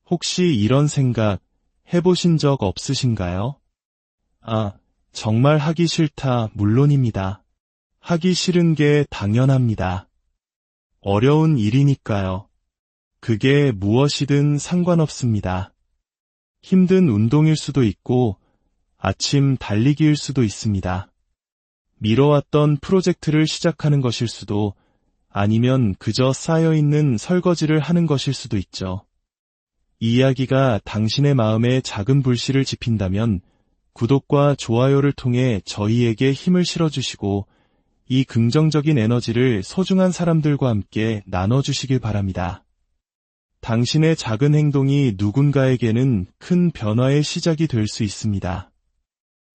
혹시 이런 생각 해보신 적 없으신가요? 아, 정말 하기 싫다, 물론입니다. 하기 싫은 게 당연합니다. 어려운 일이니까요. 그게 무엇이든 상관없습니다. 힘든 운동일 수도 있고, 아침 달리기일 수도 있습니다. 미뤄왔던 프로젝트를 시작하는 것일 수도, 아니면 그저 쌓여있는 설거지를 하는 것일 수도 있죠. 이 이야기가 당신의 마음에 작은 불씨를 지핀다면 구독과 좋아요를 통해 저희에게 힘을 실어주시고 이 긍정적인 에너지를 소중한 사람들과 함께 나눠주시길 바랍니다. 당신의 작은 행동이 누군가에게는 큰 변화의 시작이 될 수 있습니다.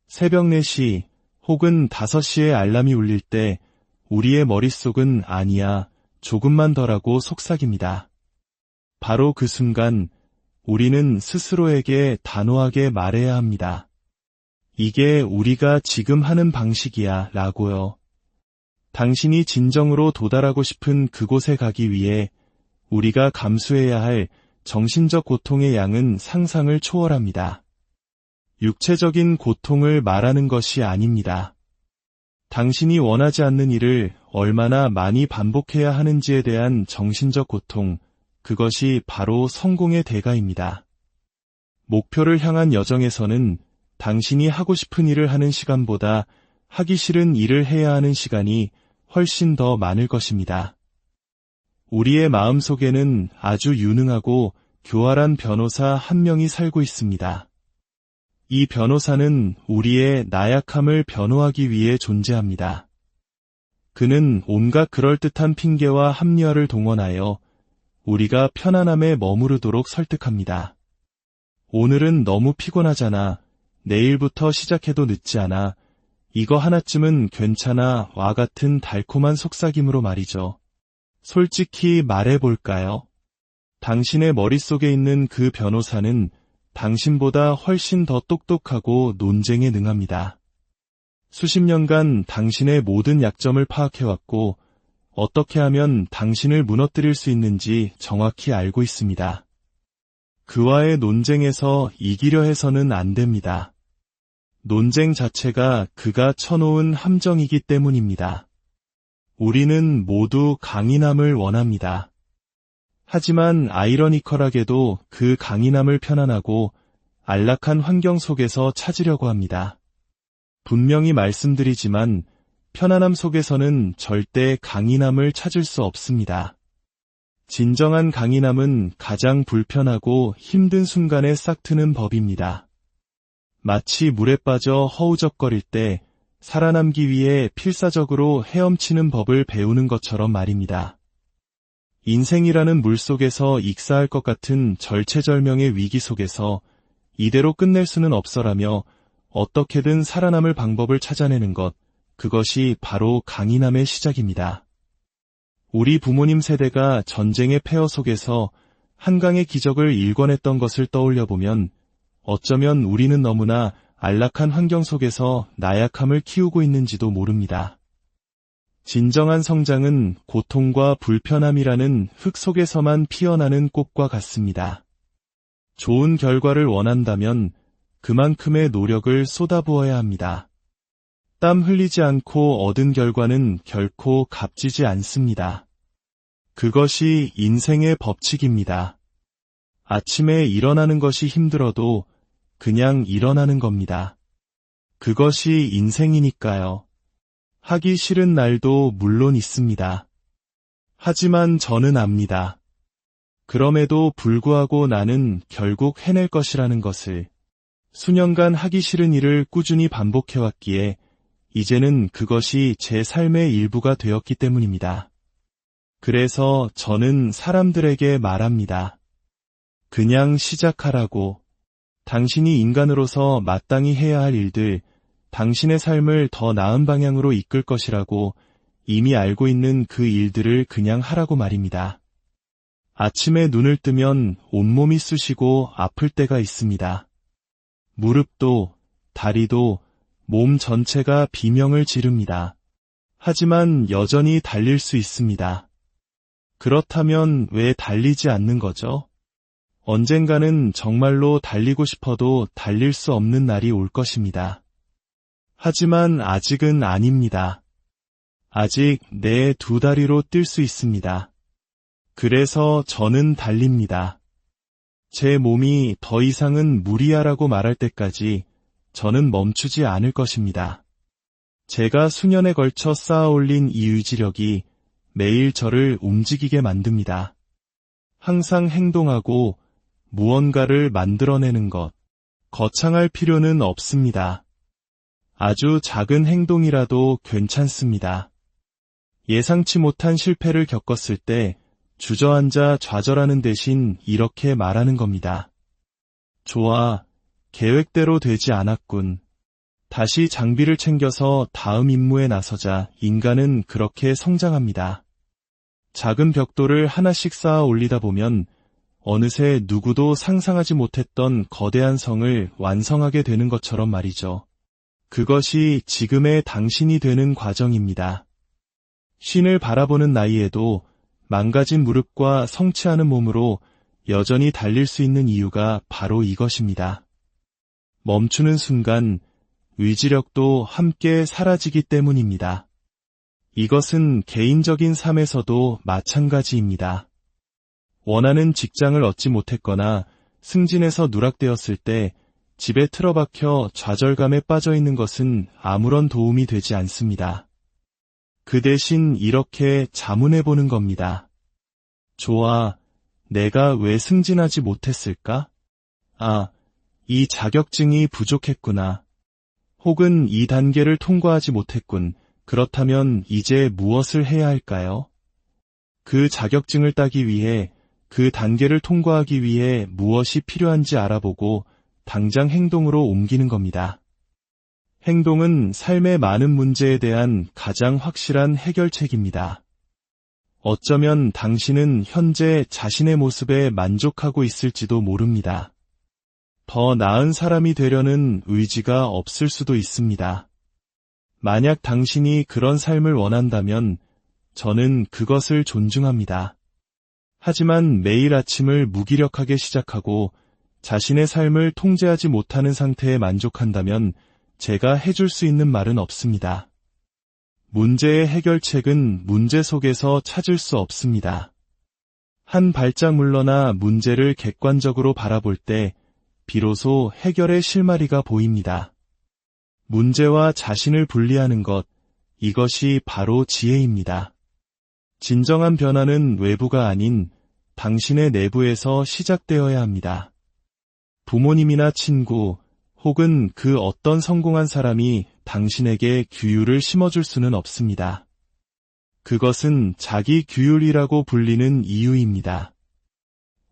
새벽 4시 혹은 5시에 알람이 울릴 때 우리의 머릿속은 아니야, 조금만 더라고 속삭입니다. 바로 그 순간 우리는 스스로에게 단호하게 말해야 합니다. 이게 우리가 지금 하는 방식이야 라고요. 당신이 진정으로 도달하고 싶은 그곳에 가기 위해 우리가 감수해야 할 정신적 고통의 양은 상상을 초월합니다. 육체적인 고통을 말하는 것이 아닙니다. 당신이 원하지 않는 일을 얼마나 많이 반복해야 하는지에 대한 정신적 고통, 그것이 바로 성공의 대가입니다. 목표를 향한 여정에서는 당신이 하고 싶은 일을 하는 시간보다 하기 싫은 일을 해야 하는 시간이 훨씬 더 많을 것입니다. 우리의 마음속에는 아주 유능하고 교활한 변호사 한 명이 살고 있습니다. 이 변호사는 우리의 나약함을 변호하기 위해 존재합니다. 그는 온갖 그럴듯한 핑계와 합리화를 동원하여 우리가 편안함에 머무르도록 설득합니다. 오늘은 너무 피곤하잖아. 내일부터 시작해도 늦지 않아. 이거 하나쯤은 괜찮아. 와 같은 달콤한 속삭임으로 말이죠. 솔직히 말해볼까요? 당신의 머릿속에 있는 그 변호사는 당신보다 훨씬 더 똑똑하고 논쟁에 능합니다. 수십 년간 당신의 모든 약점을 파악해왔고 어떻게 하면 당신을 무너뜨릴 수 있는지 정확히 알고 있습니다. 그와의 논쟁에서 이기려 해서는 안 됩니다. 논쟁 자체가 그가 쳐놓은 함정이기 때문입니다. 우리는 모두 강인함을 원합니다. 하지만 아이러니컬하게도 그 강인함을 편안하고 안락한 환경 속에서 찾으려고 합니다. 분명히 말씀드리지만 편안함 속에서는 절대 강인함을 찾을 수 없습니다. 진정한 강인함은 가장 불편하고 힘든 순간에 싹트는 법입니다. 마치 물에 빠져 허우적거릴 때 살아남기 위해 필사적으로 헤엄치는 법을 배우는 것처럼 말입니다. 인생이라는 물속에서 익사할 것 같은 절체절명의 위기 속에서 이대로 끝낼 수는 없어라며 어떻게든 살아남을 방법을 찾아내는 것, 그것이 바로 강인함의 시작입니다. 우리 부모님 세대가 전쟁의 폐허 속에서 한강의 기적을 일궈냈던 것을 떠올려보면 어쩌면 우리는 너무나 안락한 환경 속에서 나약함을 키우고 있는지도 모릅니다. 진정한 성장은 고통과 불편함이라는 흙 속에서만 피어나는 꽃과 같습니다. 좋은 결과를 원한다면 그만큼의 노력을 쏟아부어야 합니다. 땀 흘리지 않고 얻은 결과는 결코 값지지 않습니다. 그것이 인생의 법칙입니다. 아침에 일어나는 것이 힘들어도 그냥 일어나는 겁니다. 그것이 인생이니까요. 하기 싫은 날도 물론 있습니다. 하지만 저는 압니다. 그럼에도 불구하고 나는 결국 해낼 것이라는 것을. 수년간 하기 싫은 일을 꾸준히 반복해왔기에 이제는 그것이 제 삶의 일부가 되었기 때문입니다. 그래서 저는 사람들에게 말합니다. 그냥 시작하라고. 당신이 인간으로서 마땅히 해야 할 일들, 당신의 삶을 더 나은 방향으로 이끌 것이라고 이미 알고 있는 그 일들을 그냥 하라고 말입니다. 아침에 눈을 뜨면 온몸이 쑤시고 아플 때가 있습니다. 무릎도, 다리도, 몸 전체가 비명을 지릅니다. 하지만 여전히 달릴 수 있습니다. 그렇다면 왜 달리지 않는 거죠? 언젠가는 정말로 달리고 싶어도 달릴 수 없는 날이 올 것입니다. 하지만 아직은 아닙니다. 아직 내 두 다리로 뛸 수 있습니다. 그래서 저는 달립니다. 제 몸이 더 이상은 무리하라고 말할 때까지 저는 멈추지 않을 것입니다. 제가 수년에 걸쳐 쌓아올린 이 의지력이 매일 저를 움직이게 만듭니다. 항상 행동하고 무언가를 만들어내는 것, 거창할 필요는 없습니다. 아주 작은 행동이라도 괜찮습니다. 예상치 못한 실패를 겪었을 때 주저앉아 좌절하는 대신 이렇게 말하는 겁니다. 좋아, 계획대로 되지 않았군. 다시 장비를 챙겨서 다음 임무에 나서자. 인간은 그렇게 성장합니다. 작은 벽돌을 하나씩 쌓아 올리다 보면 어느새 누구도 상상하지 못했던 거대한 성을 완성하게 되는 것처럼 말이죠. 그것이 지금의 당신이 되는 과정입니다. 신을 바라보는 나이에도 망가진 무릎과 성취하는 몸으로 여전히 달릴 수 있는 이유가 바로 이것입니다. 멈추는 순간 의지력도 함께 사라지기 때문입니다. 이것은 개인적인 삶에서도 마찬가지입니다. 원하는 직장을 얻지 못했거나 승진해서 누락되었을 때 집에 틀어박혀 좌절감에 빠져 있는 것은 아무런 도움이 되지 않습니다. 그 대신 이렇게 자문해보는 겁니다. 좋아, 내가 왜 승진하지 못했을까? 아, 이 자격증이 부족했구나. 혹은 이 단계를 통과하지 못했군. 그렇다면 이제 무엇을 해야 할까요? 그 자격증을 따기 위해, 그 단계를 통과하기 위해 무엇이 필요한지 알아보고 당장 행동으로 옮기는 겁니다. 행동은 삶의 많은 문제에 대한 가장 확실한 해결책입니다. 어쩌면 당신은 현재 자신의 모습에 만족하고 있을지도 모릅니다. 더 나은 사람이 되려는 의지가 없을 수도 있습니다. 만약 당신이 그런 삶을 원한다면 저는 그것을 존중합니다. 하지만 매일 아침을 무기력하게 시작하고 자신의 삶을 통제하지 못하는 상태에 만족한다면 제가 해줄 수 있는 말은 없습니다. 문제의 해결책은 문제 속에서 찾을 수 없습니다. 한 발짝 물러나 문제를 객관적으로 바라볼 때 비로소 해결의 실마리가 보입니다. 문제와 자신을 분리하는 것, 이것이 바로 지혜입니다. 진정한 변화는 외부가 아닌 당신의 내부에서 시작되어야 합니다. 부모님이나 친구, 혹은 그 어떤 성공한 사람이 당신에게 규율을 심어줄 수는 없습니다. 그것은 자기 규율이라고 불리는 이유입니다.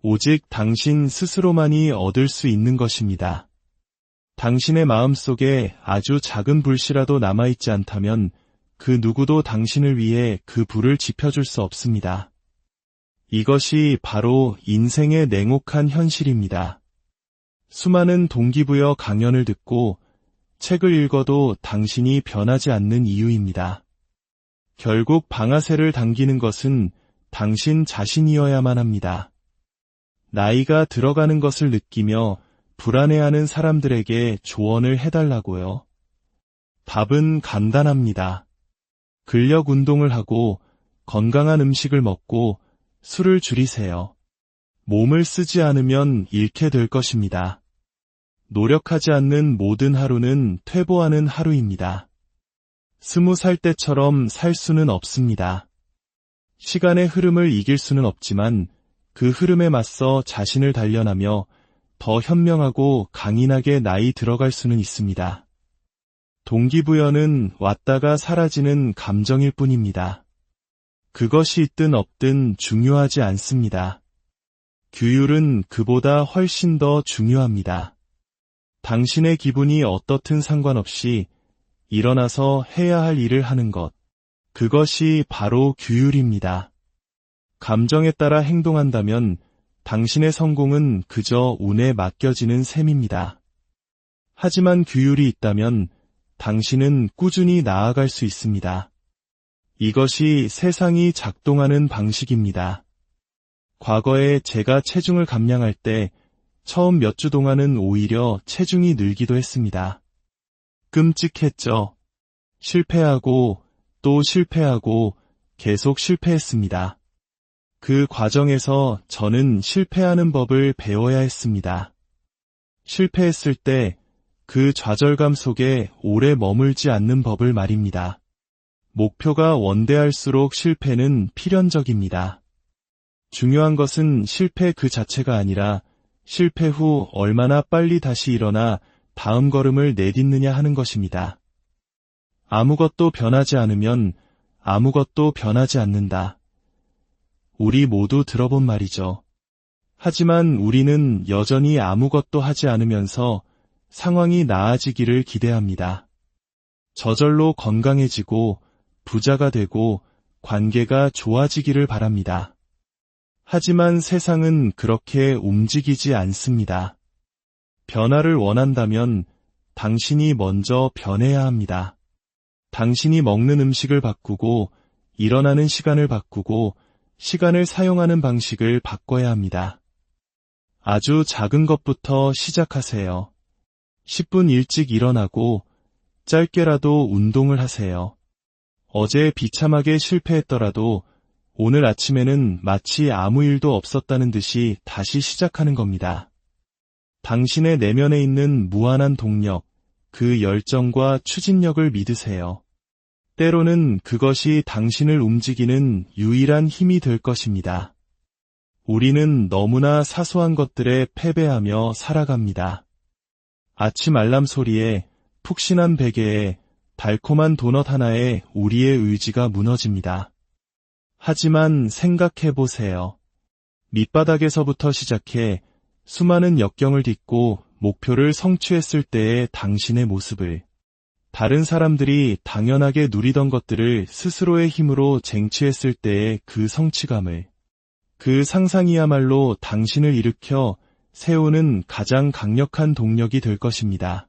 오직 당신 스스로만이 얻을 수 있는 것입니다. 당신의 마음속에 아주 작은 불씨라도 남아있지 않다면 그 누구도 당신을 위해 그 불을 지펴줄 수 없습니다. 이것이 바로 인생의 냉혹한 현실입니다. 수많은 동기부여 강연을 듣고 책을 읽어도 당신이 변하지 않는 이유입니다. 결국 방아쇠를 당기는 것은 당신 자신이어야만 합니다. 나이가 들어가는 것을 느끼며 불안해하는 사람들에게 조언을 해달라고요. 답은 간단합니다. 근력 운동을 하고 건강한 음식을 먹고 술을 줄이세요. 몸을 쓰지 않으면 잃게 될 것입니다. 노력하지 않는 모든 하루는 퇴보하는 하루입니다. 20살 때처럼 살 수는 없습니다. 시간의 흐름을 이길 수는 없지만 그 흐름에 맞서 자신을 단련하며 더 현명하고 강인하게 나이 들어갈 수는 있습니다. 동기부여는 왔다가 사라지는 감정일 뿐입니다. 그것이 있든 없든 중요하지 않습니다. 규율은 그보다 훨씬 더 중요합니다. 당신의 기분이 어떻든 상관없이 일어나서 해야 할 일을 하는 것, 그것이 바로 규율입니다. 감정에 따라 행동한다면 당신의 성공은 그저 운에 맡겨지는 셈입니다. 하지만 규율이 있다면 당신은 꾸준히 나아갈 수 있습니다. 이것이 세상이 작동하는 방식입니다. 과거에 제가 체중을 감량할 때 처음 몇 주 동안은 오히려 체중이 늘기도 했습니다. 끔찍했죠. 실패하고 또 실패하고 계속 실패했습니다. 그 과정에서 저는 실패하는 법을 배워야 했습니다. 실패했을 때 그 좌절감 속에 오래 머물지 않는 법을 말입니다. 목표가 원대할수록 실패는 필연적입니다. 중요한 것은 실패 그 자체가 아니라 실패 후 얼마나 빨리 다시 일어나 다음 걸음을 내딛느냐 하는 것입니다. 아무것도 변하지 않으면 아무것도 변하지 않는다. 우리 모두 들어본 말이죠. 하지만 우리는 여전히 아무것도 하지 않으면서 상황이 나아지기를 기대합니다. 저절로 건강해지고 부자가 되고 관계가 좋아지기를 바랍니다. 하지만 세상은 그렇게 움직이지 않습니다. 변화를 원한다면 당신이 먼저 변해야 합니다. 당신이 먹는 음식을 바꾸고 일어나는 시간을 바꾸고 시간을 사용하는 방식을 바꿔야 합니다. 아주 작은 것부터 시작하세요. 10분 일찍 일어나고 짧게라도 운동을 하세요. 어제 비참하게 실패했더라도 오늘 아침에는 마치 아무 일도 없었다는 듯이 다시 시작하는 겁니다. 당신의 내면에 있는 무한한 동력, 그 열정과 추진력을 믿으세요. 때로는 그것이 당신을 움직이는 유일한 힘이 될 것입니다. 우리는 너무나 사소한 것들에 패배하며 살아갑니다. 아침 알람 소리에, 푹신한 베개에, 달콤한 도넛 하나에 우리의 의지가 무너집니다. 하지만 생각해보세요. 밑바닥에서부터 시작해 수많은 역경을 딛고 목표를 성취했을 때의 당신의 모습을, 다른 사람들이 당연하게 누리던 것들을 스스로의 힘으로 쟁취했을 때의 그 성취감을, 그 상상이야말로 당신을 일으켜 세우는 가장 강력한 동력이 될 것입니다.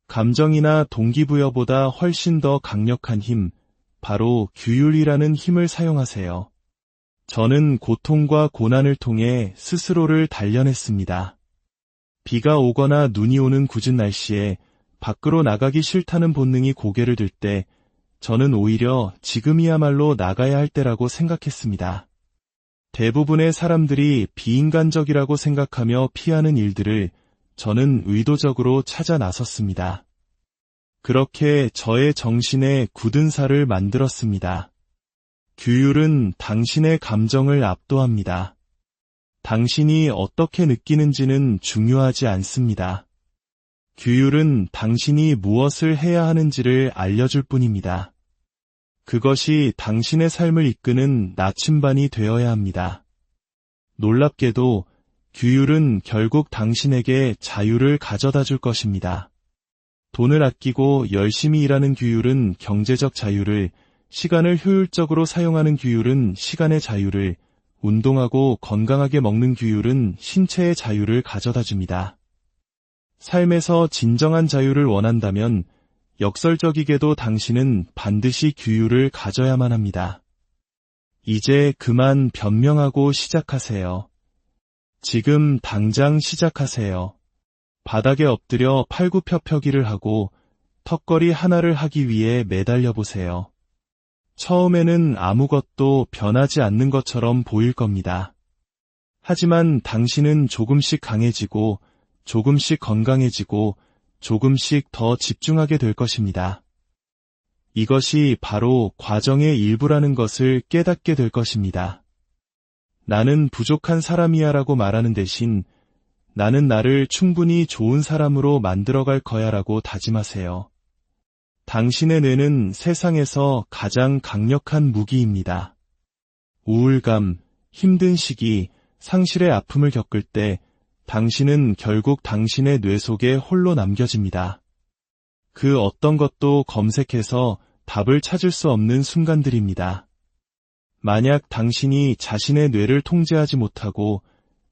감정이나 동기부여보다 훨씬 더 강력한 힘, 바로 규율이라는 힘을 사용하세요. 저는 고통과 고난을 통해 스스로를 단련했습니다. 비가 오거나 눈이 오는 궂은 날씨에 밖으로 나가기 싫다는 본능이 고개를 들 때 저는 오히려 지금이야말로 나가야 할 때라고 생각했습니다. 대부분의 사람들이 비인간적이라고 생각하며 피하는 일들을 저는 의도적으로 찾아 나섰습니다. 그렇게 저의 정신에 굳은 살을 만들었습니다. 규율은 당신의 감정을 압도합니다. 당신이 어떻게 느끼는지는 중요하지 않습니다. 규율은 당신이 무엇을 해야 하는지를 알려줄 뿐입니다. 그것이 당신의 삶을 이끄는 나침반이 되어야 합니다. 놀랍게도 규율은 결국 당신에게 자유를 가져다 줄 것입니다. 돈을 아끼고 열심히 일하는 규율은 경제적 자유를, 시간을 효율적으로 사용하는 규율은 시간의 자유를, 운동하고 건강하게 먹는 규율은 신체의 자유를 가져다 줍니다. 삶에서 진정한 자유를 원한다면 역설적이게도 당신은 반드시 규율을 가져야만 합니다. 이제 그만 변명하고 시작하세요. 지금 당장 시작하세요. 바닥에 엎드려 팔굽혀펴기를 하고 턱걸이 하나를 하기 위해 매달려 보세요. 처음에는 아무것도 변하지 않는 것처럼 보일 겁니다. 하지만 당신은 조금씩 강해지고 조금씩 건강해지고 조금씩 더 집중하게 될 것입니다. 이것이 바로 과정의 일부라는 것을 깨닫게 될 것입니다. 나는 부족한 사람이야 라고 말하는 대신 나는 나를 충분히 좋은 사람으로 만들어갈 거야 라고 다짐하세요. 당신의 뇌는 세상에서 가장 강력한 무기입니다. 우울감, 힘든 시기, 상실의 아픔을 겪을 때 당신은 결국 당신의 뇌 속에 홀로 남겨집니다. 그 어떤 것도 검색해서 답을 찾을 수 없는 순간들입니다. 만약 당신이 자신의 뇌를 통제하지 못하고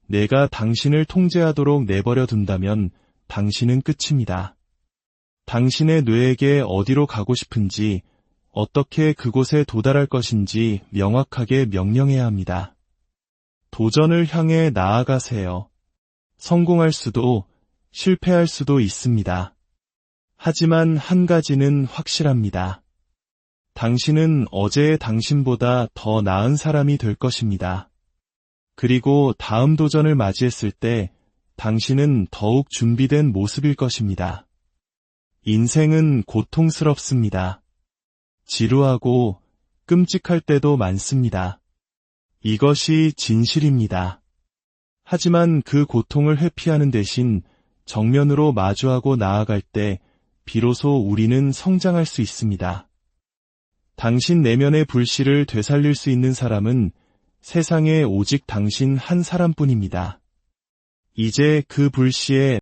내가 당신을 통제하도록 내버려 둔다면 당신은 끝입니다. 당신의 뇌에게 어디로 가고 싶은지, 어떻게 그곳에 도달할 것인지 명확하게 명령해야 합니다. 도전을 향해 나아가세요. 성공할 수도 실패할 수도 있습니다. 하지만 한 가지는 확실합니다. 당신은 어제의 당신보다 더 나은 사람이 될 것입니다. 그리고 다음 도전을 맞이했을 때 당신은 더욱 준비된 모습일 것입니다. 인생은 고통스럽습니다. 지루하고 끔찍할 때도 많습니다. 이것이 진실입니다. 하지만 그 고통을 회피하는 대신 정면으로 마주하고 나아갈 때 비로소 우리는 성장할 수 있습니다. 당신 내면의 불씨를 되살릴 수 있는 사람은 세상에 오직 당신 한 사람뿐입니다. 이제 그 불씨에